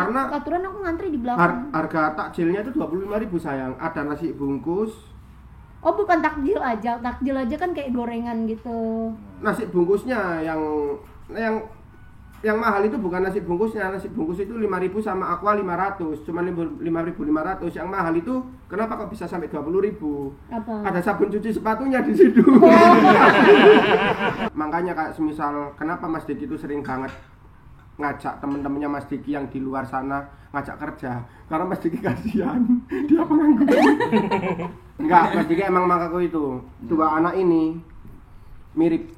Karena aturan aku ngantri di belakang. Harga takjilnya itu 25.000 sayang. Ada nasi bungkus. Oh bukan takjil aja kan kayak gorengan gitu. Nasi bungkusnya yang mahal itu bukan nasi bungkusnya. Nasi bungkus itu 5.000 sama aqua 500. Cuma 5.500. Yang mahal itu kenapa kok bisa sampai 20.000? Apa? Ada sabun cuci sepatunya di situ. Oh. Makanya kayak semisal kenapa Mas Diki itu sering banget ngajak temen-temennya Mas Diki yang di luar sana ngajak kerja, karena Mas Diki kasihan dia pengangguran. Enggak, Mas Diki emang makaku itu dua anak ini mirip.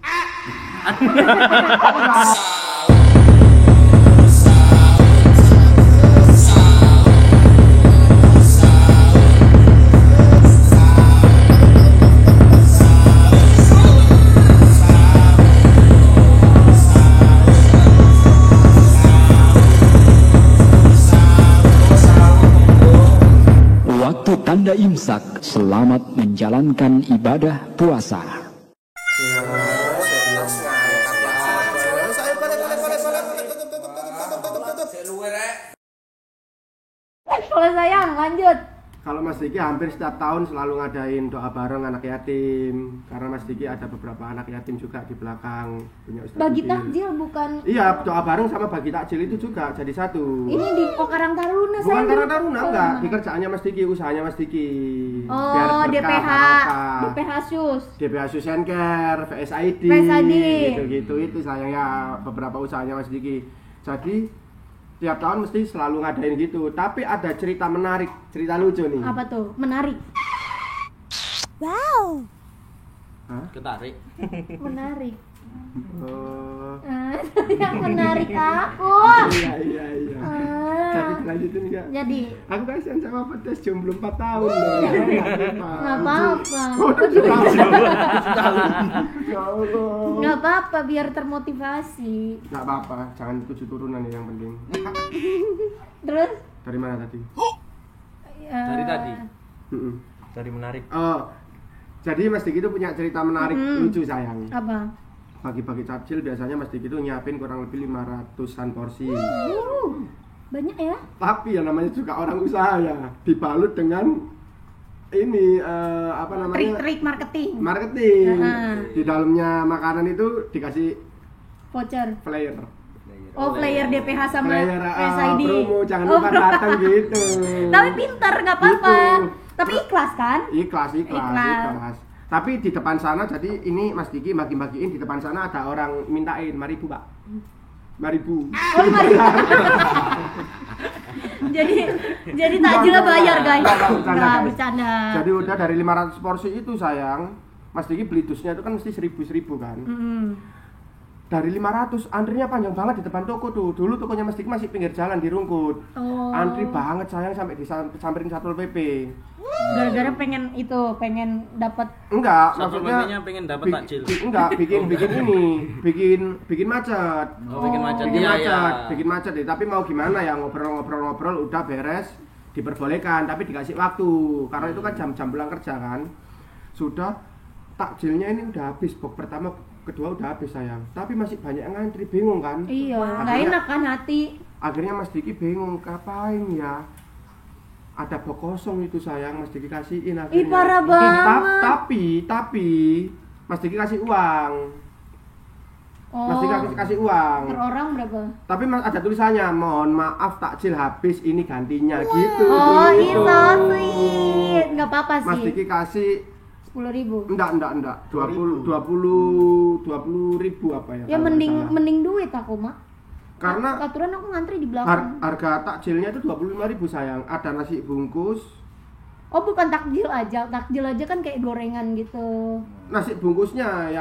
Waktu tanda imsak, selamat menjalankan ibadah puasa. Kalau sayang lanjut. Kalau Mas Diki hampir setiap tahun selalu ngadain doa bareng anak yatim, karena Mas Diki ada beberapa anak yatim juga di belakang punya Ustaz Bagi Udin. takjil bukan? Iya, doa bareng sama bagi takjil itu juga jadi satu. Ini di Karang Taruna Bukan sayang. Karang Taruna, enggak. Di kerjaannya Mas Diki, usahanya Mas Diki. Oh, DPH SUS. DPH SUS Care, VSID. Gitu-gitu itu sayang ya beberapa usahanya Mas Diki. Jadi tiap tahun mesti selalu ngadain gitu. Tapi ada cerita menarik, cerita lucu nih. Apa tuh? Menarik. Wow. Hah? Ketarik. Menarik. Oh. Yang menarik aku. Iya. Jadi dilanjutin enggak? Jadi Aku kasihan sama pedes jomblo 4 tahun loh. nggak apa-apa. Ya Allah. Nggak apa-apa biar termotivasi. Nggak apa-apa, jangan 7 turunan ya yang penting. Terus? Dari mana tadi? Dari tadi. Mm-mm. Dari menarik. Oh, jadi Mas Diki itu punya cerita menarik lucu sayang. Apa? Pagi-pagi takjil biasanya Mas Diki itu nyiapin kurang lebih 500-an porsi. Banyak ya? Tapi yang namanya juga orang usaha ya, dibalut dengan ini apa namanya? Trik marketing. Marketing. Di dalamnya makanan itu dikasih Voucher. flyer. Oh, flyer DPH sama Flyer SID. promo, jangan lupa datang gitu. Tapi pintar, nggak apa-apa. Gitu. Tapi ikhlas kan? Ikhlas. Ikhlas. Tapi di depan sana, jadi ini Mas Diki bagi-bagiin di depan sana ada orang mintain 5.000 Pak. 5.000. Oh, mari. jadi takjilnya bayar guys. Nggak bercanda. Jadi udah dari 500 porsi itu sayang, Mas Diki beli dusnya itu kan mesti 1.000 kan. Dari 500 antrinya panjang banget di depan toko tuh. Dulu tokonya Mas Diki masih pinggir jalan di Rungkut. Oh. Antri banget sayang sampai disamperin Satpol PP. Gara-gara pengen dapat. Enggak, Satpol maksudnya PP-nya pengen dapat takjil. Enggak, bikin macet. Bikin macet. Bikin macet deh. Tapi mau gimana ya, ngobrol udah beres, diperbolehkan tapi dikasih waktu. Karena itu kan jam-jam pulang kerja kan. Sudah takjilnya ini udah habis, box pertama kedua udah habis sayang, tapi masih banyak yang ngantri, bingung kan? Iya, nggak enak kan hati. Akhirnya Mas Diki bingung, ngapain ya? Ada box kosong itu sayang, Mas Diki kasihin akhirnya. Ih, parah banget. Tapi Mas Diki kasih uang. Oh, Mas Diki kasih uang. per orang berapa? Tapi ada tulisannya, mohon maaf takjil habis, ini gantinya gitu. Oh, gitu. itu sweet. Nggak apa-apa sih. Mas Diki kasih 10.000. enggak 20.000 apa ya? Ya kalau nggak salah. mending duit aku mah. Karena aturan aku ngantri di belakang. harga takjilnya itu 25.000 sayang. Ada nasi bungkus. Oh bukan takjil aja kan kayak gorengan gitu. Nasi bungkusnya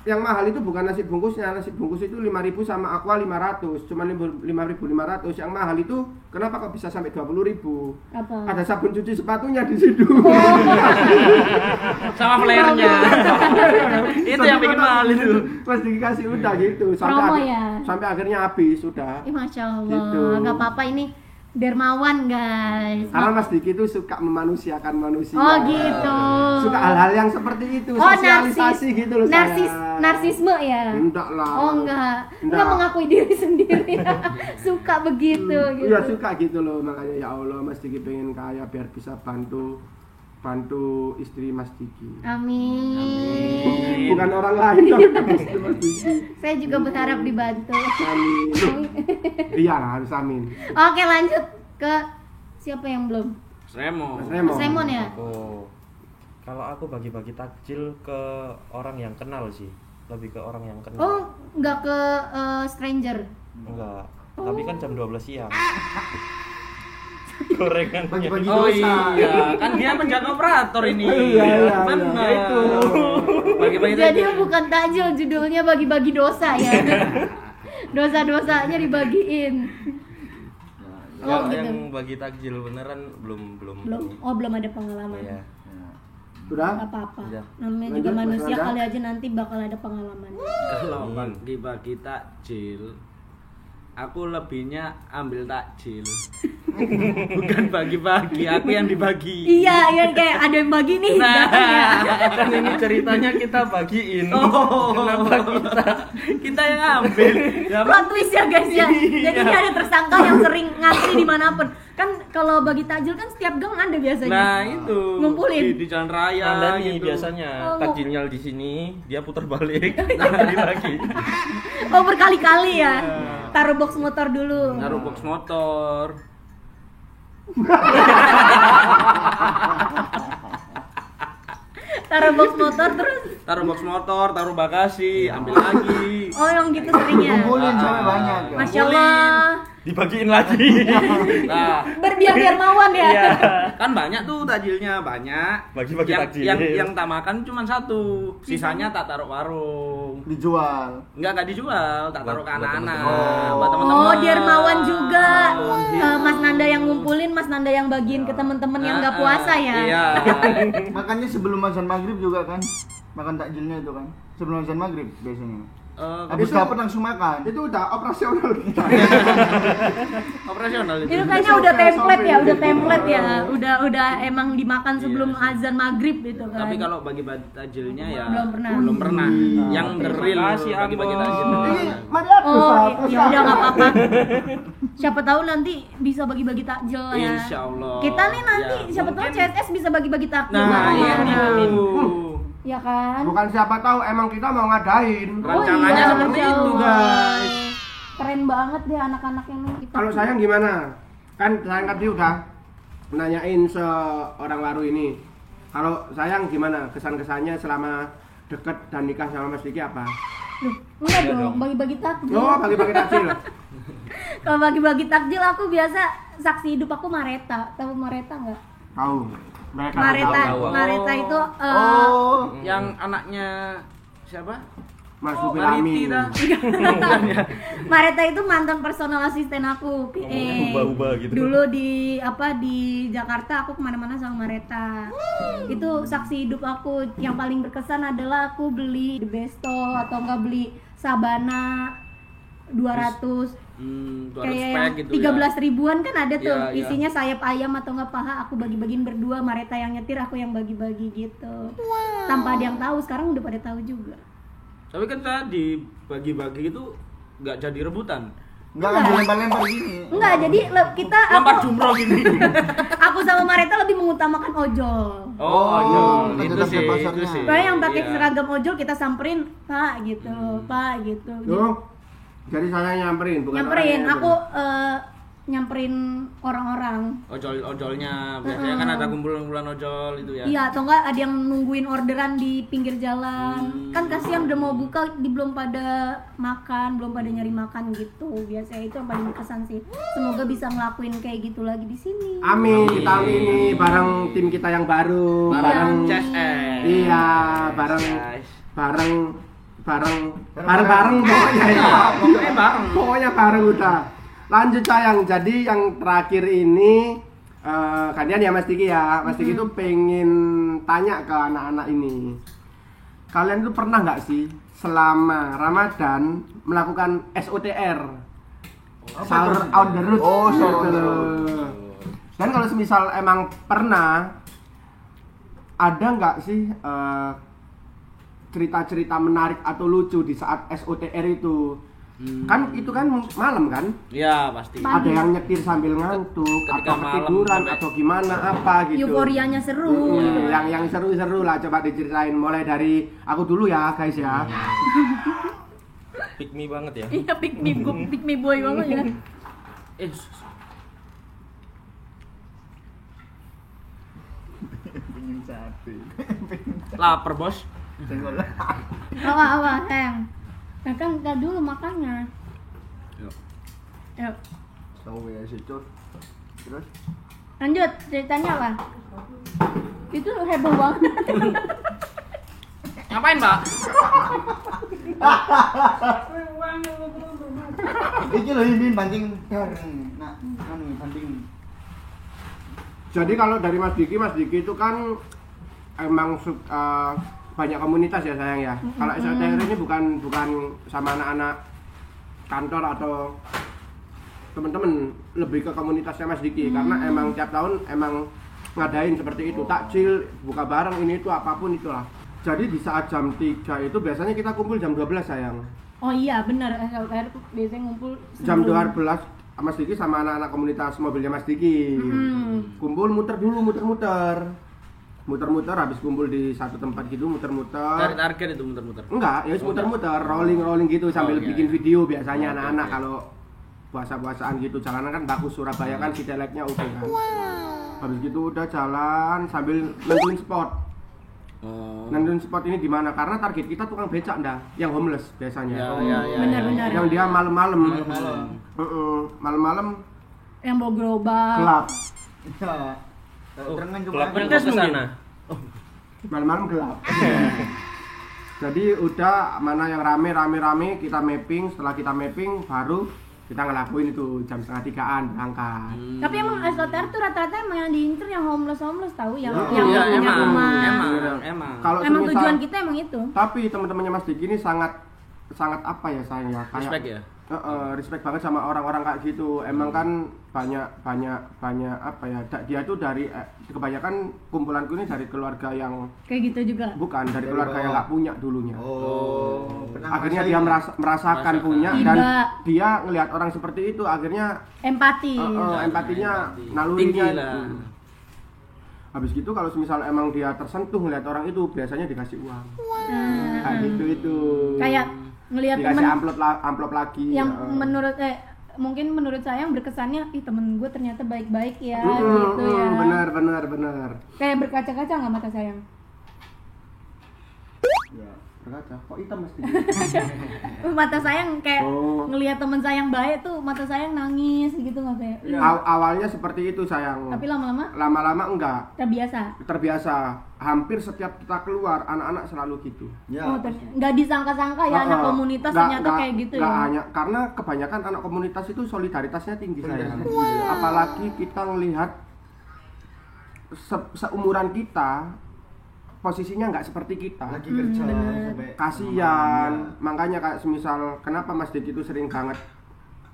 yang mahal itu bukan nasi bungkusnya. Nasi bungkus itu 5.000 sama aqua 500. Cuma 5.500. Yang mahal itu kenapa kok bisa sampai 20.000? Apa? Ada sabun cuci sepatunya di situ. Sama flyernya. Itu yang bikin mahal itu. Pas dikasih udah gitu. Promo ya? Sampai akhirnya habis sudah. Masya Allah, Gitu. nggak apa-apa ini Dermawan guys. Karena Mas Diki itu suka memanusiakan manusia. Oh gitu. Suka hal-hal yang seperti itu, Oh sosialisasi gitu loh narsisme ya? Enggak lah. Oh enggak mengakui diri sendiri. Suka begitu gitu. Iya suka gitu loh, makanya ya Allah Mas Diki pengen kaya biar bisa bantu istri Mas Diki. Amin. Bukan orang lain tapi istri Mas Diki. Saya juga berharap dibantu. Amin. Iya lah harus amin. Oke lanjut ke siapa yang belum? Remo. Mas Raymond ya? Kalau aku bagi-bagi takjil ke orang yang kenal sih, lebih ke orang yang kenal. Oh enggak ke stranger? Enggak, tapi kan jam 12 siang. Gorengannya. Bagi-bagi Oh dosa. iya, kan dia penjaga operator ini. Iya, benar. itu. Bagi-bagi Jadi takjil. bukan takjil, judulnya bagi-bagi dosa ya. Dosa-dosanya dibagiin. Oh Kalau gitu. yang bagi takjil beneran belum. Belum ada pengalaman. Iya. Sudah? Gak apa-apa. Udah. Namanya Lanjut, juga Mas manusia, Randa. kali aja nanti bakal ada pengalaman. Kalau bagi-bagi takjil, aku lebihnya ambil takjil. Bukan bagi-bagi, aku yang dibagi. Iya, kayak ada yang bagi nih. Nah, datang ya. Kan ini ceritanya kita bagiin. Oh, Kenapa kita yang ambil. Ya, Plot twist ya guys ya. Jadi ini ada tersangka yang sering ngantri dimanapun. Kan kalau bagi takjil kan setiap gang ada biasanya. Nah itu Ngumpulin. di jalan raya Anda nih gitu. biasanya Oh, takjilnya di sini, dia putar balik, balik lagi. Oh berkali-kali ya. Taruh box motor dulu. Naruh box motor. Taruh box motor terus. Taruh box motor, taruh bagasi, ambil lagi. Oh yang gitu seringnya. Kumpulin sampai banyak ya. Masya Allah. Dibagiin lagi. Nah, Berbiar dermawan ya. Iya. kan banyak tuh takjilnya, banyak. Bagi-bagi yang, takjil. yang tak makan cuma satu, sisanya tak taruh warung. Dijual. Enggak dijual, tak taruh ke Buat anak-anak, teman-teman. buat teman-teman. Oh dermawan juga. gitu. Mas Nanda yang ngumpulin, Mas Nanda yang bagiin ke temen-temen yang nggak puasa ya. Iya. Makanya sebelum azan maghrib juga kan makan takjilnya itu kan. Sebelum azan maghrib biasanya. Habis itu- dapat langsung makan. Itu udah operasional kita. Operasional itu. Itu kayaknya udah template ya, udah emang dimakan sebelum azan maghrib gitu kan. Tapi kalau bagi-bagi takjilnya ya Belum pernah. Yang the real Makasih, bagi-bagi Ambon. takjil. Ini mari aku Oh, Ustaz. ya udah nggak apa-apa. Siapa tahu nanti bisa bagi-bagi takjil ya. Insya Allah. Kita nih nanti Ya, siapa tahu mungkin. CSS bisa bagi-bagi takjil. Nah, sama iya anak-anak. itu. Ya kan? Bukan siapa tahu emang kita mau ngadain. Rencananya iya, seperti Masya itu, Allah. guys. Keren banget deh anak-anak yang kita. Kalau sayang gimana? Kan sayang tadi udah nanyain seorang waru ini. Kalau sayang gimana? Kesan-kesannya selama deket dan nikah sama Mas Diki apa? Loh, enggak dong, bagi-bagi takjil. Oh, bagi-bagi takjil. Kalau bagi-bagi takjil aku biasa saksi hidup aku Mareta. Tahu Mareta enggak? Tahu. Mereka Mareta, tahu. Mareta itu Oh, Yang anaknya siapa? Mas Oh, Rupi Baliti Lami. dah. Mareta itu mantan personal asisten aku, PA. Ubah-ubah gitu. Dulu di Jakarta aku kemana-mana sama Mareta. Itu saksi hidup aku. Yang paling berkesan adalah aku beli The Besto atau enggak beli Sabana 200 200 kayak pack yang gitu 13 ribuan kan ada tuh Iya, iya. isinya sayap ayam atau enggak paha, aku bagi-bagiin berdua, Mareta yang nyetir, aku yang bagi-bagi gitu. Tanpa ada yang tahu, sekarang udah pada tahu juga. Tapi kan tadi bagi-bagi itu nggak jadi rebutan. enggak kan lempar-lempar gini. Enggak, jadi kita Lempar jumroh gini. aku sama Mareta lebih mengutamakan ojol. Oh, kan itu tetap sih, di pasarnya. itu sih. Kayak yang pakai Iya. seragam ojol kita samperin, Pak gitu, Pak gitu. Tuh. Jadi saya nyamperin bukan Nyamperin, orangnya aku nyamperin orang-orang. Ojol-ojolnya biasanya kan ada kumpulan-kumpulan ojol itu ya. Iya, atau enggak ada yang nungguin orderan di pinggir jalan. Kan kasihan udah mau buka, belum pada makan, belum pada nyari makan gitu. Biasanya itu yang paling berkesan sih. Semoga bisa ngelakuin kayak gitu lagi di sini. Amin, kita amini bareng tim kita yang baru, bareng CSS. Iya, bareng Guys. bareng pokoknya ya. Pokoknya bareng. Pokoknya bareng udah. Lanjut sayang. Jadi yang terakhir ini kalian ya Mas Diki ya. Mas Diki tuh pengen tanya ke anak-anak ini. Kalian tuh pernah nggak sih selama Ramadan melakukan SOTR? Sahur on the road. Oh, sahur on the Gitu. road. Dan kalau semisal emang pernah, ada nggak sih cerita-cerita menarik atau lucu di saat SOTR itu? Kan itu kan malam kan? Ya pasti. Pagi. Ada yang nyetir sambil ngantuk, Ketika atau malam ketiduran, sampai- atau gimana apa gitu. Euforianya seru. gitu kan. Yang seru-seru lah, coba diceritain. Mulai dari aku dulu ya guys ya. Pick me banget ya. Iya, pick me boy banget ya. Eh, Pengen sate. lapar bos. Senggol. Awas, sayang. Nah kan udah dulu makannya. Yuk. Yuk, Tahu ya sih, Cur. Terus lanjut ceritanya apa? Itu heboh banget. Ngapain mbak? iki lho ini pancing bareng. Nah, anu pancing. Jadi kalau dari Mas Diki itu kan emang banyak komunitas ya sayang ya. Kalau SOTR ini bukan sama anak-anak kantor atau teman-teman, lebih ke komunitasnya Mas Diki karena emang tiap tahun emang ngadain seperti itu, takjil, buka bareng, ini itu apapun itulah. Jadi di saat jam 3 itu biasanya kita kumpul jam 12 sayang. Oh iya benar, SLTR tuh biasanya ngumpul Jam sebelum- 12 Mas Diki sama anak-anak komunitas mobilnya Mas Diki. Kumpul muter dulu, muter-muter habis kumpul di satu tempat gitu, Dari muter-muter. target itu muter-muter. Enggak, ya muter-muter, rolling gitu sambil iya, bikin iya. video biasanya Oke, anak-anak oke. kalau puasa-puasaan gitu. Jalanan kan bagus, Surabaya kan Citeleknya oke kan. Habis gitu udah jalan sambil nentuin spot. Oh. Nentuin spot ini di mana? Karena target kita tukang becak dah, yang homeless biasanya. Ya. Benar-benar. Yang dia malam-malam. Malam. Malam-malam Yang bawa gerobak. gelap. Ya. Terengan cuma Gelap aja. kan ke sana. Malam-malam gelap. Jadi udah mana yang rame kita mapping, setelah kita mapping baru kita ngelakuin itu jam 2:30 berangkat. Tapi emang SLTR tuh rata-rata emang yang diincer yang homeless tahu yang Oh, yang Iya, nggak punya rumah. emang. Kalau Emang semisal- tujuan kita emang itu. Tapi teman-temannya Mas Diki ini sangat apa ya sayang ya, kayak Respect ya. respect banget sama orang-orang kayak gitu. Emang kan banyak apa ya, dia tuh dari kebanyakan kumpulanku ini dari keluarga yang Kayak gitu juga. bukan dari Dari keluarga yang bawah. nggak punya dulunya. Oh. Pernah Akhirnya ngerasain dia ya? merasakan Merasakan. punya dan Iba. dia ngelihat orang seperti itu akhirnya Empati. empatinya Empati. nalurinya Tinggi lah. itu. Habis gitu kalau misal emang dia tersentuh ngelihat orang itu biasanya dikasih uang. Kayak gitu itu. Kayak ngelihat dikasih temen amplop lagi. yang ya. mungkin menurut saya yang berkesannya, ih temen gue ternyata baik-baik ya gitu ya. Benar. Kayak berkaca-kaca nggak mata sayang? Ya. Berkaca. Kok hitam mesti? Mata sayang kayak Oh. ngelihat teman sayang baik tuh mata sayang nangis gitu nggak kayak? Awalnya seperti itu sayang. Tapi lama-lama Lama-lama enggak. terbiasa. Hampir setiap kita keluar anak-anak selalu gitu. Ya. Oh, nggak disangka-sangka ya anak komunitas ternyata kayak gitu nggak ya. hanya karena kebanyakan anak komunitas itu solidaritasnya tinggi sayang. Wow. Apalagi kita ngelihat seumuran kita posisinya nggak seperti kita. Lagi kerja sampai Kasian. Makanya kayak semisal kenapa Mas Diki itu sering banget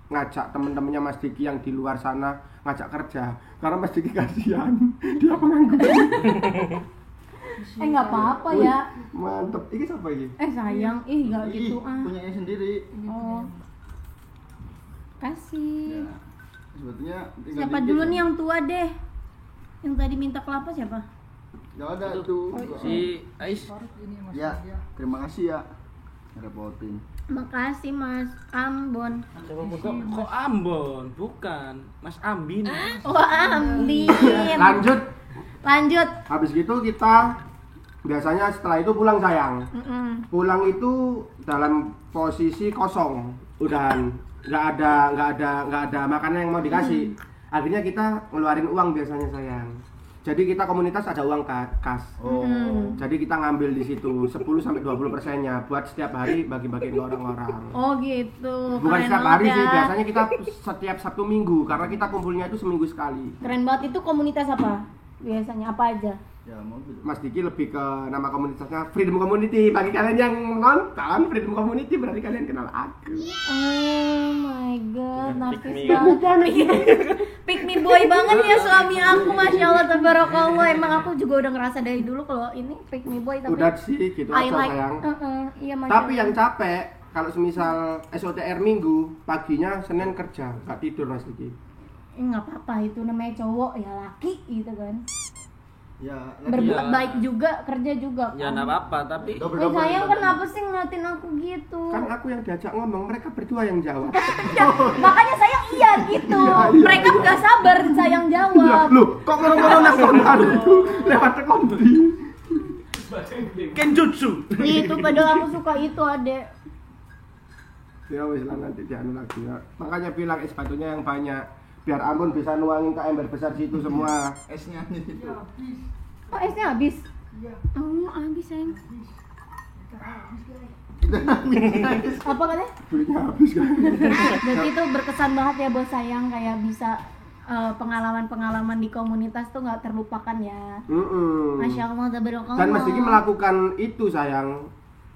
ngajak temen-temennya Mas Diki yang di luar sana ngajak kerja. Karena Mas Diki kasihan. Dia pengangguran. Nggak apa-apa ya. Mantep. Ini siapa ini? Sayang, nggak Ih, gitu ah. punyanya sendiri. Oh. Kasih. Ya. Sebetulnya tinggal Siapa dikit dulu ya. nih yang tua deh? Yang tadi minta kelapa siapa? Gak ada tuh. Si Ais. Ya, terima kasih ya. Ngerepotin. Makasih Mas Ambon. Kok Ambon? Bukan. Mas Ambin. Wah, Ambin. Lanjut. Habis gitu kita biasanya setelah itu pulang sayang. Pulang itu dalam posisi kosong. Udahan. Nggak ada makanan yang mau dikasih. Akhirnya kita ngeluarin uang biasanya sayang. Jadi kita komunitas ada uang kas. Oh. Jadi kita ngambil di situ 10-20%-nya buat setiap hari bagi-bagiin ke orang-orang. Oh gitu. Bukan Keren setiap banget hari sih, ya. biasanya kita setiap Sabtu Minggu karena kita kumpulnya itu seminggu sekali. Keren banget. Itu komunitas apa? Biasanya apa aja? Ya, mau gitu. Mas Diki lebih ke nama komunitasnya Freedom Community. Bagi kalian yang nonton Freedom Community berarti kalian kenal aku. Oh my my god, narsis Pick me. banget. Pick me boy banget ya suami aku, masya Allah, tabarakallah. Emang aku juga udah ngerasa dari dulu kalau ini pick me boy, tapi Udah sih gitu I aja like. sayang. Iya, masya Tapi Allah. yang capek kalau semisal SOTR minggu, paginya Senin kerja, gak tidur Mas Diki. Nggak apa-apa, itu namanya cowok ya, laki gitu kan. Ya, Berbuat Iya. baik juga, kerja juga Ya kan. enggak apa-apa, tapi Sayang kenapa sih ngeliatin aku gitu? Kan aku yang diajak ngomong, mereka berdua yang jawab. Ya, makanya sayang iya gitu. Mereka nggak sabar sayang Ya, jawab. loh, kok ngomong-ngomong nasional itu lewat kondi. Kenjutsu. Itu padahal aku suka itu, Adek. Ya wis lah, nanti dianu lagi ya. Makanya bilang es batunya yang banyak, biar Ambon bisa nuangin ke ember besar situ semua. esnya nih itu. Oh, esnya habis? Iya. Oh, habis sayang. Apa katanya? Duitnya habis kan. Jadi itu berkesan banget ya bos sayang, kayak bisa pengalaman-pengalaman di komunitas tuh nggak terlupakan ya. Masya Allah, tabarakallah. Dan Mas Diki melakukan itu sayang,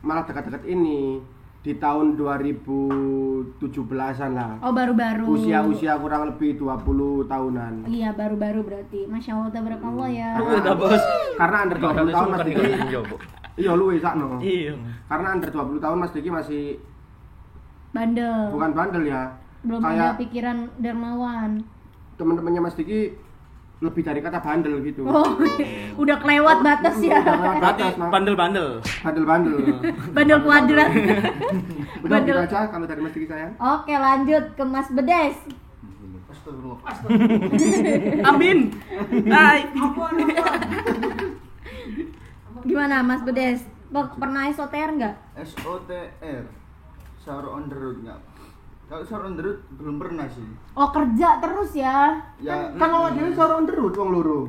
malah dekat-dekat ini di tahun 2017-an lah. Oh, baru-baru. Usia kurang lebih 20 tahunan. Iya, baru-baru berarti. Masya Allah, tabarakallah ya. Udah, Bos. Karena under 20 tahun Mas Diki. Jopo. Iya lu sakno. Iya. Karena under 20 tahun Mas Diki masih Bandel. bukan bandel ya. Belum Kayak ada pikiran dermawan. teman-temannya Mas Diki lebih dari kata bandel gitu. Oh, udah kelewat batas ya. Udah lewat Berarti batas, Mas. bandel-bandel. Bandel-bandel. Bandel kuadrat. Udah gitu Bandel. aja kalau dari Mas Diki sayang. Oke, lanjut ke Mas Bedes. Astagfirullah. Amin. Hai. Gimana Mas Bedes? Pernah SOTR nggak? SOTR, sahur on the road nggak? Kalau sahur on the road belum pernah sih. Oh, kerja terus ya? Ya, Kan awak dhewe sahur on the road wong loro.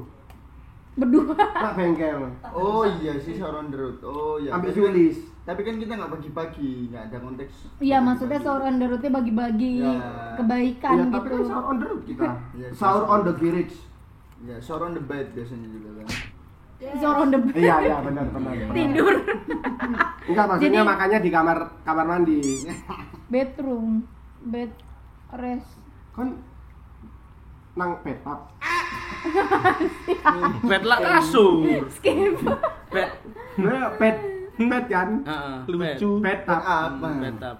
Berdua. Nak bengkel. oh iya sih sahur on the road. Oh iya. Ambil Tapi kan- Sulis. Tapi kan kita nggak bagi-bagi, nggak ada konteks. Iya, maksudnya sahur on the road-nya bagi-bagi Ya. kebaikan Iya, tapi gitu. kan sahur on the road kita. Iya, Sahur on the garage. Ya, sahur on the bed biasanya juga kan. Sahur on the bed. Iya, benar. Tidur. Enggak, maksudnya Jadi- makanya di kamar mandi. Bedroom. Bed rest. Kan nang bathtub. Bed lah kasur. Skip. Bed. Nah, bed kan. Heeh. Lucu. Bathtub. Apa? Bed up.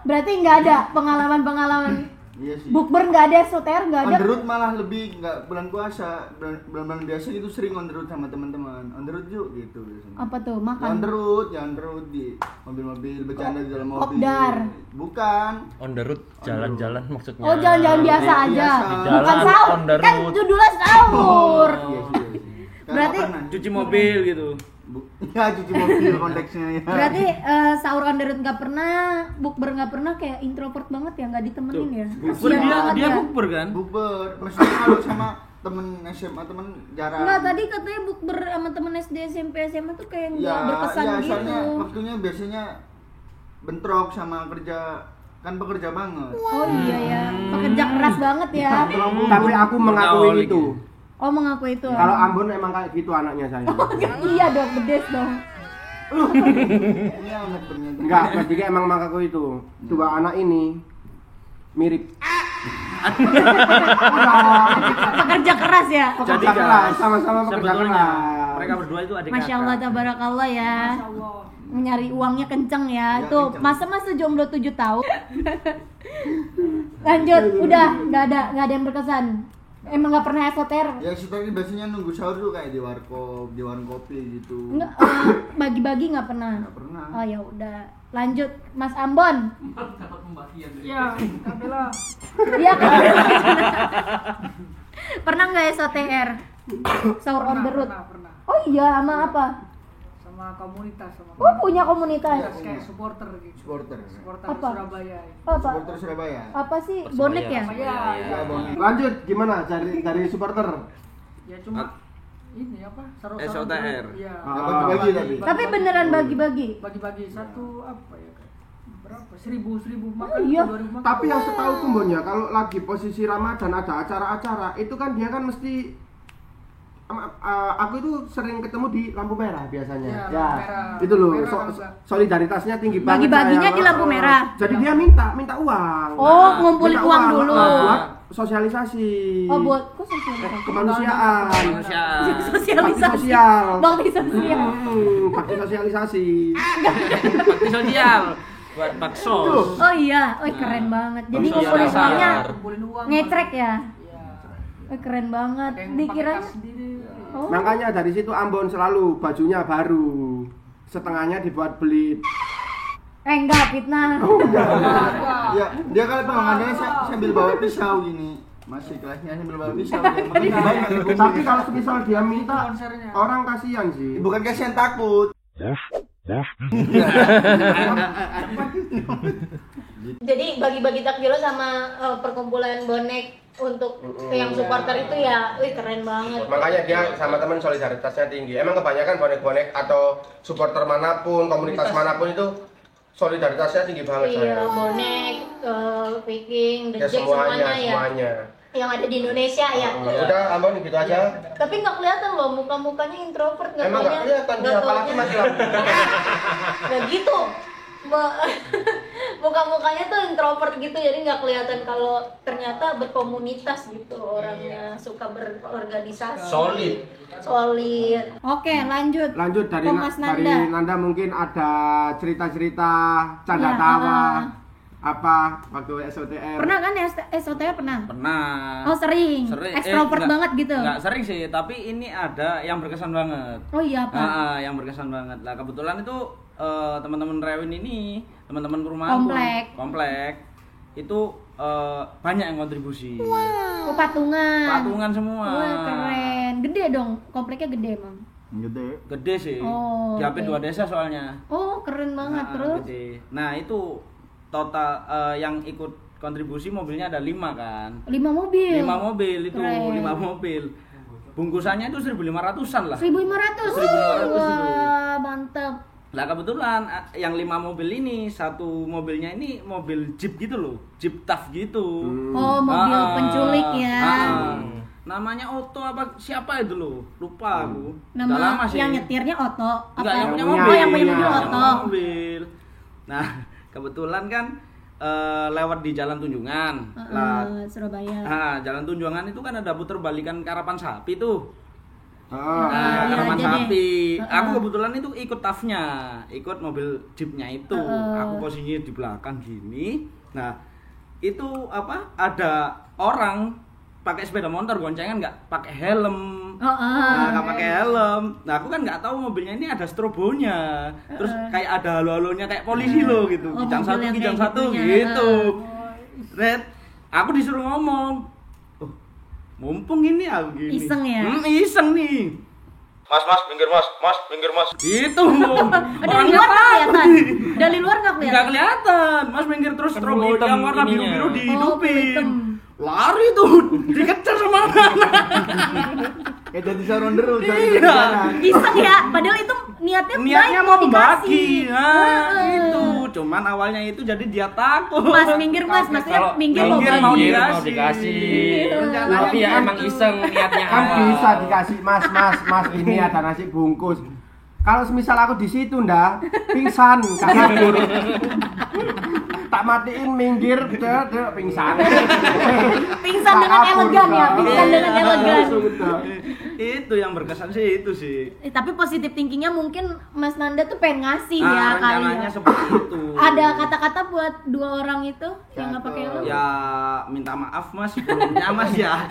Berarti nggak ada pengalaman-pengalaman Iya sih. bukber, nggak ada SOTR, nggak On ada. the road malah lebih nggak bulan puasa, bulan biasa itu sering on the road sama teman-teman. On the road yuk gitu biasanya. Apa tuh? Ya, on Makan. the road, ya on the road di mobil-mobil bercanda di dalam mobil. Kopdar. Bukan. On the road, jalan-jalan maksudnya. Oh, jalan-jalan biasa Iya, aja. biasa. Bukan Jalan sahur. on the Kan road. judulnya sahur. Iya sih. Iya sih. Berarti- Kapan, Nan? Cuci mobil gitu. Ya cuci mobil konteksnya ya. Berarti sahur on the road nggak pernah, bukber nggak pernah, kayak introvert banget ya, nggak ditemenin ya. Bukber Kasian banget dia ya. bukber kan? Bukber. Maksudnya kalau sama temen SMA temen jarang. Enggak, tadi katanya bukber sama temen SD, SMP, SMA tuh kayak nggak Ya, berkesan ya gitu. soalnya waktunya biasanya bentrok sama kerja, kan pekerja banget. Oh iya ya, pekerja keras banget ya. Tapi aku mengakui itu. Oh, mengaku itu. Kalau Ambon emang kayak gitu anaknya saya. Iya dong, Bedes dong. Ini anak ternyata. Enggak, Mas Diki emang mengaku itu. Dua anak ini mirip. Pekerja keras ya. Jadi Pekerja keras, guys, sama-sama pekerja sebetulnya keras. mereka berdua itu adik Masya Allah, tabarakallah ya. Nyari uangnya kenceng ya. Ya, Tuh, kenceng. masa-masa jomblo 7 tahun. Lanjut, udah, nggak ada yang berkesan. Emang nggak pernah SOTR? Ya seperti biasanya nunggu sahur tuh kayak di warkop, di warung kopi gitu. Nggak, bagi-bagi nggak pernah. Nggak pernah. Oh ya udah, lanjut Mas Ambon. Ya, Kamila. Iya kan? Pernah nggak SOTR? Sahur on the road. Pernah. Oh iya, sama apa? Sama komunitas sama. Oh, punya komunitas. Kayak supporter gitu. Supporter. Supporter Apa? Surabaya. Apa? Supporter Surabaya. Apa sih? Bonek ya? Ya, Ya, Bang. Lanjut, gimana dari supporter? ya cuma ini apa? Saru-saru SOTR. dulu. Iya. Ah. Bagi-bagi tapi. Tapi beneran bagi-bagi. Bagi-bagi satu apa ya? Berapa? 1000 makan, iya. 2000 makan. Tapi yang setahu kumbonnya kalau lagi posisi Ramadan ada acara-acara itu kan dia kan mesti aku itu sering ketemu di lampu merah biasanya. Ya, lampu merah. Itu loh, Merah kalau enggak. solidaritasnya tinggi banget. Bagi-baginya saya. di lampu merah. Jadi dia minta uang. Oh, ngumpulin Minta uang dulu. buat sosialisasi. Oh, buat kok sosialisasi? Kemanusiaan. Kemanusiaan. Bakti sosial. Bakti sosial. Bakti sosialisasi. Bakti sosial buat bakso. Oh iya, keren banget. Jadi Bakso ngumpulin dasar. uangnya Kumpulin uang. ngecrek ya. Iya. Keren banget. Ada yang Dikira pakai tas sendiri. oh. Makanya dari situ Ambon selalu bajunya baru. Setengahnya dibuat beli. Enggak, fitnah. Ya, dia kalau pengamannya sambil bawa pisau gini. Masih kelasnya sambil bawa pisau. Yang penting banyak yang kumpulin. Tapi kalau semisal dia minta, Konsernya. orang kasihan sih. Bukan kasihan, takut. Jadi bagi-bagi takjil sama perkumpulan bonek untuk yang supporter itu ya, keren banget. Makanya dia sama temen solidaritasnya tinggi. Emang kebanyakan bonek-bonek atau supporter manapun, komunitas manapun itu solidaritasnya tinggi banget Iya, saya. bonek, Viking, The Ya Jack semuanya, ya. semuanya. Yang ada di Indonesia ya. Udah Ambon gitu aja. Tapi nggak kelihatan loh, muka-mukanya introvert, nggak Emang nggak kelihatan dia apalagi masih lampu. Nggak gitu. Muka-mukanya tuh introvert gitu, jadi nggak kelihatan kalau ternyata berkomunitas gitu orangnya, suka berorganisasi. Solid. Oke, lanjut. Lanjut dari Ke Mas dari Nanda. Nanda mungkin ada cerita-cerita canda Iya, tawa apa waktu SOTR. Pernah kan ya SOTR pernah? Pernah. Oh sering. Extrovert enggak- banget gitu. Enggak sering sih, tapi ini ada yang berkesan banget. Oh iya apa? Yang berkesan banget. Lah kebetulan itu teman-teman Rewin ini, teman-teman rumah komplek itu banyak yang kontribusi. Oh, patungan. Patungan semua. Wah, keren. Gede dong, kompleknya gede emang. Gede. Gede sih. Oh, Di hampir oke. 2 desa soalnya. Oh, keren banget terus. Gede. Nah, itu total yang ikut kontribusi mobilnya ada 5 kan. 5 mobil. 5 mobil itu, Keren. 5 mobil. Bungkusannya itu 1.500-an lah. 1.500. 1.500 itu. Wah, mantap. Lah kebetulan yang 5 mobil ini, satu mobilnya ini mobil Jeep gitu loh, Jeep Tough gitu. Oh, mobil penculik ya. Namanya Otto apa siapa itu loh, lupa aku. Udah Nama lama sih. yang nyetirnya Otto. Enggak, yang punya Yang mobil. Oh, yang punya mobil Yang Otto. Mobil. Nah, kebetulan kan lewat di Jalan Tunjungan. Lah, Surabaya. Jalan Tunjungan itu kan ada puter balikan Karapan Sapi tuh. Ah, iya Karapan aja deh. Sapi. Aku kebetulan itu ikut TAF-nya, ikut mobil Jeep-nya itu. Aku posisinya di belakang gini. Nah, itu apa? Ada orang pakai sepeda motor goncengan nggak pakai helm. Nah, nggak pakai helm. Nah, aku kan nggak tahu mobilnya ini ada strobonya. Terus kayak ada halo-halonya kayak polisi loh gitu. Oh, Kijang mobil satu, yang kijang kayak satu gitunya. gitu. Red, aku disuruh ngomong. Oh, mumpung ini aku gini. Iseng ya? Iseng nih. Mas, minggir mas. Gitu. Dari luar nggak kelihatan. Dari luar nggak Nggak kelihatan. kelihatan. Mas minggir terus Kan strobo hitam yang warna ininya. biru-biru Oh, dihidupin. hitam. Lari tuh, dikejar sama anak. Kayak jadi saronderu cari Iya. jalan. Iseng ya, padahal itu niatnya Niatnya baik, mau dikasih. membagi. Nah, gitu. Cuman awalnya itu jadi dia takut. Mas minggir mas, maksudnya Kalau minggir minggir mau mau bagi. mau dikasih. Rencananya Tapi ya kan- emang iseng niatnya kan awal. bisa dikasih mas ini ada nasi bungkus. Kalau semisal aku di situ ndak pingsan karena tak matiin minggir pingsan. Pingsan dengan elegan ya, pingsan dengan elegan. Itu yang berkesan sih itu sih. Tapi positif thinkingnya mungkin Mas Nanda tuh pengen ngasih Nah, ya kali rencananya ya. seperti itu. Ada kata-kata buat 2 orang itu yang nggak pakai helm? Ya minta maaf mas sebelumnya mas ya.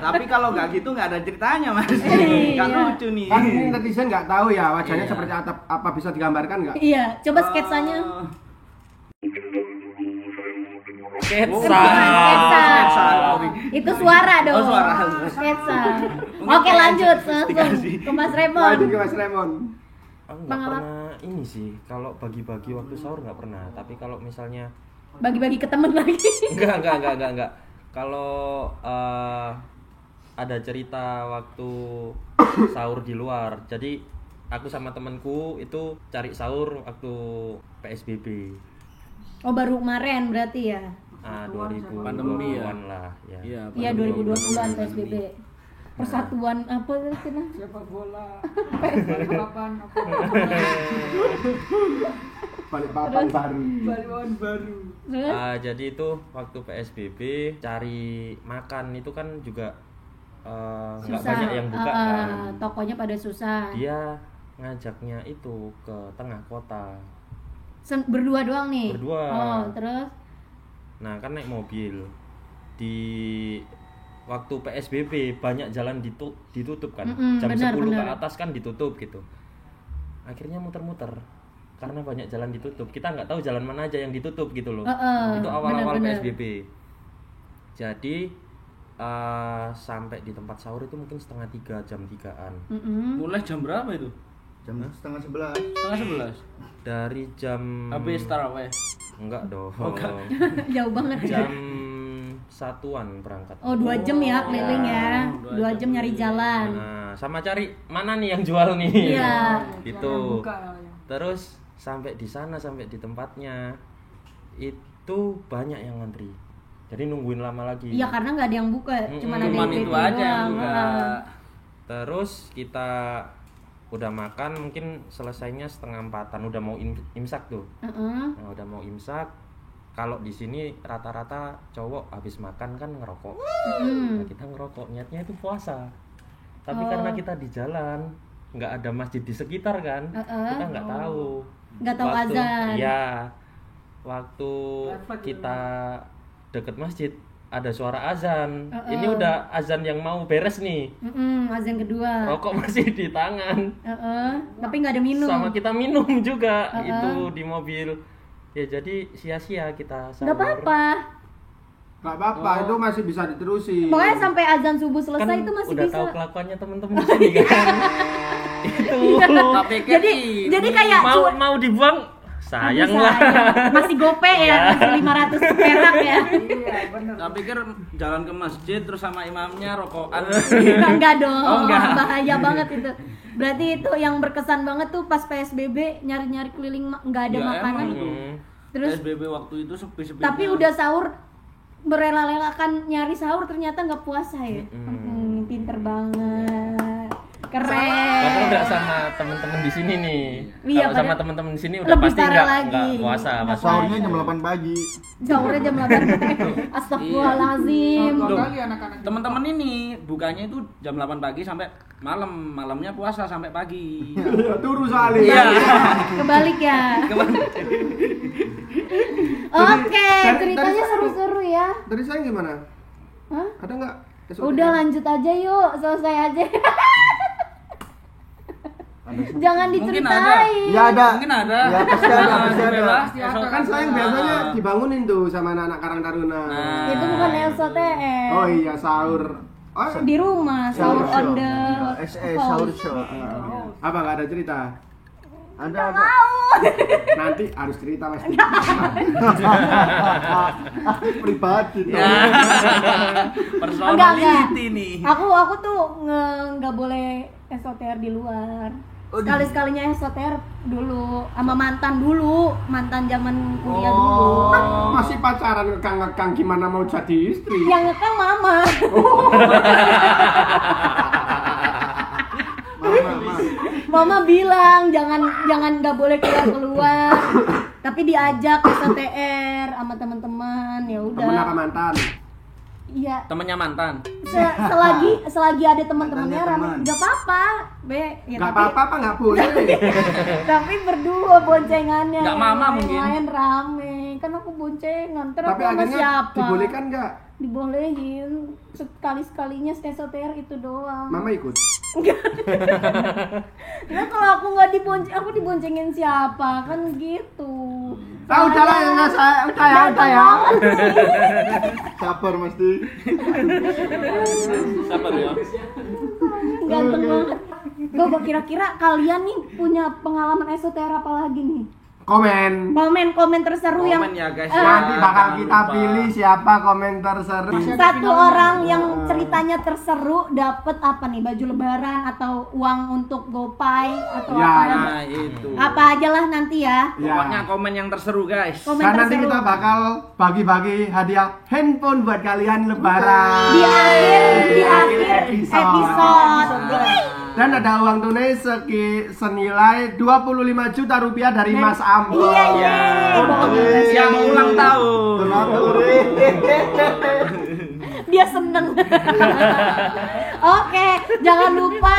Tapi kalau nggak gitu nggak ada ceritanya mas. Nggak lucu nih. Kan ini netizen nggak tahu ya wajahnya Iya. seperti apa bisa digambarkan nggak? Iya, coba sketsanya. Sketsa. Sketsa. Itu suara dong. Oh, suara. Sketsa. Oke, lanjut langsung Dikasih. ke Mas Remon. Lanjut ke Mas Remon. Aku nggak Pengalaman. pernah ini sih. Kalau bagi-bagi waktu sahur nggak pernah. Tapi kalau misalnya Bagi-bagi ke temen lagi. enggak. Kalau ada cerita waktu sahur di luar. Jadi aku sama temanku itu cari sahur waktu PSBB. Oh, baru kemarin berarti ya. 2020 Pandemi ya. lah ya. Iya, 2020-an PSBB. Persatuan apa sih? Sepak bola. Balapan apa? Balik papan baru. Balapan baru. Terus? Jadi itu waktu PSBB cari makan itu kan juga nggak Susah. banyak yang buka kan. Tokonya pada susah. Dia ngajaknya itu ke tengah kota. Berdua doang nih. Berdua. Oh, terus? Nah kan naik mobil di waktu PSBB banyak jalan ditutup kan. Jam 10 ke atas kan ditutup gitu. Akhirnya muter-muter karena banyak jalan ditutup. Kita nggak tahu jalan mana aja yang ditutup gitu loh. Itu awal-awal PSBB. Jadi sampai di tempat sahur itu mungkin 2:30 jam 3-an. Mulai jam berapa itu? Jam 10:30. 10:30. Dari jam Habis tarawih. enggak dong. Jauh banget. Jam 1-an berangkat. Oh, 2 jam ya keliling ya. 2 jam nyari jalan. Nah, sama cari mana nih yang jual nih. Iya. Gitu. Buka namanya. Terus sampai di sana, sampai di tempatnya itu banyak yang ngantri. Jadi nungguin lama lagi. Iya, karena nggak ada yang buka, cuma ada Cuman yang itu aja yang doang. buka. Terus kita udah makan, mungkin selesainya 3:30-an, udah mau imsak tuh. Nah, udah mau imsak. Kalau di sini rata-rata cowok habis makan kan ngerokok. Nah, kita ngerokok, niatnya itu puasa. Tapi karena kita di jalan, nggak ada masjid di sekitar kan, kita nggak tahu. Nggak tahu azan. Iya, waktu kita deket masjid ada suara azan. Ini udah azan yang mau beres nih. Azan kedua. Rokok masih di tangan. Tapi nggak ada minum. Sama kita minum juga itu di mobil. Ya jadi sia-sia kita sahur. Nggak apa-apa. Nggak apa-apa, itu masih bisa diterusin. Pokoknya sampai azan subuh selesai Kan itu masih udah bisa. tahu kelakuannya temen-temen di sini kan. Itu. Tapi Jadi kayak Mau dibuang sayang lah. Masih gope ya, masih 500 perak ya. Iya, benar. tak pikir jalan ke masjid terus sama imamnya rokokan. Enggak dong. Oh, enggak. Bahaya banget itu. Berarti itu yang berkesan banget tuh pas PSBB nyari-nyari keliling nggak ada Ya, makanan. emang itu. Terus PSBB waktu itu sepi-sepi. tapi udah sahur berela-relakan nyari sahur ternyata nggak puasa ya. Pinter banget. Keren. Padahal udah sama temen-temen di sini nih. Iya, Kalau sama padahal temen-temen di sini udah lebih pasti parah nggak lagi. puasa. Nggak Pas Sahurnya jam 8 pagi. Sahurnya jam 8. Astagfirullahalazim. Dua Loh. kali anak-anak. Teman-teman ini bukanya itu jam 8 pagi sampai malam, malamnya puasa sampai pagi. Ya, turu soalnya. Iya. Kebalik ya. Oke, ceritanya seru-seru ya. Dari saya gimana? Hah? Ada nggak? Udah lanjut aja yuk, selesai aja. Jangan Mungkin diceritain. Ya ada. Mungkin ada. Ya pasti ada, pasti ada. Kan saya yang biasanya dibangunin tuh sama anak-anak Karang Taruna. Itu bukan LSOTM. Oh iya, sahur. Oh, Di rumah, sahur on the sahur show. apa nggak ada cerita? Ada. Nanti harus cerita mas. Pribadi. Ya. Personality nih. Aku tuh nggak boleh SOTR di luar. Sekali-sekalinya SOTR dulu sama mantan zaman kuliah dulu. Masih pacaran ngekang-ngekang gimana mau jadi istri? Yang ngekang mama. Mama bilang jangan nggak boleh keluar. Tapi diajak SOTR sama teman-teman, ya udah. Temen apa mantan? Iya. Temennya mantan. Selagi ada teman-temannya Mantannya rame, teman. nggak apa-apa. Ya, Nggak apa-apa nggak boleh. tapi berdua boncengannya. Nggak mama yang mungkin. lain rame. Kan aku boncengan. Terus Tapi sama akhirnya siapa? dibolehkan nggak? Dibolehin. Sekali-sekalinya SOTR itu doang. Mama ikut. Ya kalau aku nggak aku diboncengin siapa kan gitu. Ah udahlah ya nggak saya udah ya. Sabar mesti. Sabar ya. Ganteng banget. Kira-kira kalian nih punya pengalaman SOTR apa lagi nih? Komen terseru yang Komen ya guys. Nanti bakal Jangan kita lupa. pilih siapa komen terseru. satu orang yang ceritanya terseru dapat apa nih, baju lebaran atau uang untuk GoPay atau Ya, apa Nah, itu. apa aja lah nanti ya. Pokoknya komen yang terseru guys. Komen Dan nanti terseru kita bakal bagi-bagi hadiah handphone buat kalian lebaran. di akhir episode. Dan ada uang tunai senilai 25 juta rupiah dari Mas Ambon. Iya. Yang mau ulang tahun. Dia seneng. Oke, jangan lupa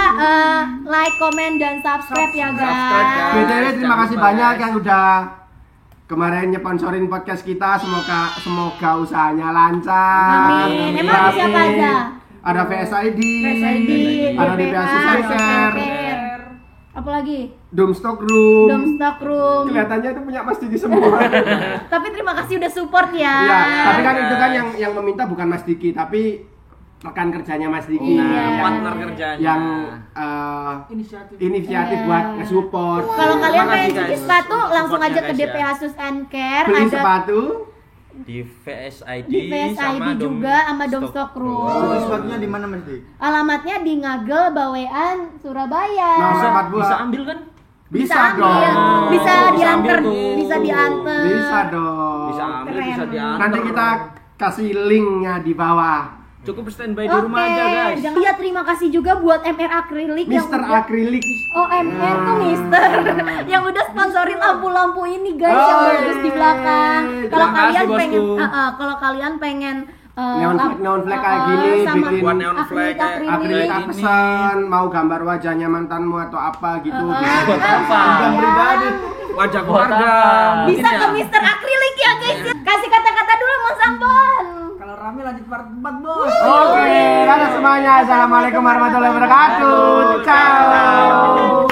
like, comment, dan subscribe ya Subscribe, guys. guys. BTW terima Jangan kasih lupa, banyak guys. yang udah kemarin nyeponsorin podcast kita. Semoga usahanya lancar. Amin. Emang siapa aja? Ada VSID, ada BPA, DPA Center, apalagi Doomstock Room. Domstock Room. Kelihatannya itu punya Mas Diki semua. Tapi terima kasih udah support ya. Iya, tapi kan itu kan yang meminta bukan Mas Diki, tapi rekan kerjanya Mas Diki. Iya. Partner kerjanya. Yang inisiatif buat Iya. nge-support. Kalau kalian Terima pengen kasih, cuci guys. sepatu langsung aja Supportnya, ke guys, DP ya. Asus and Care, Beli ada sepatu Di VSID, di VSID juga sama Domstock Room. Terus sepatunya di mana Mas Dik? Alamatnya di Ngagel, Bawean, Surabaya. Nomor 42. Bisa ambil kan? Bisa ambil. dong. Bisa Bisa diantar, ambil tuh. bisa diantar. Bisa dong. Bisa ambil, Keren. bisa diantar. Nanti kita kasih linknya di bawah. Cukup standby di rumah aja guys. Iya, terima kasih juga buat MR Acrylic yang Mister udah Akrilik. Oh, MR tuh Mister yang udah sponsorin lampu-lampu ini guys yang Oh, bagus di belakang. Kalau Terima kalian kasih, pengen bosku. kalau kalian pengen Neon flag kayak gini, sama bikin Buat neon flag kayak akrilik Akrilik. pesan, mau gambar wajahnya mantanmu atau apa gitu. Buat apa? Yang pribadi. Wajah keluarga. bisa mungkin ke ya. Mister Acrylic ya guys. Kasih kata-kata dulu Mas Ambon. Kalau rame lanjut part 4 bos. Oke, dadah semuanya. Assalamualaikum warahmatullahi wabarakatuh. Ciao.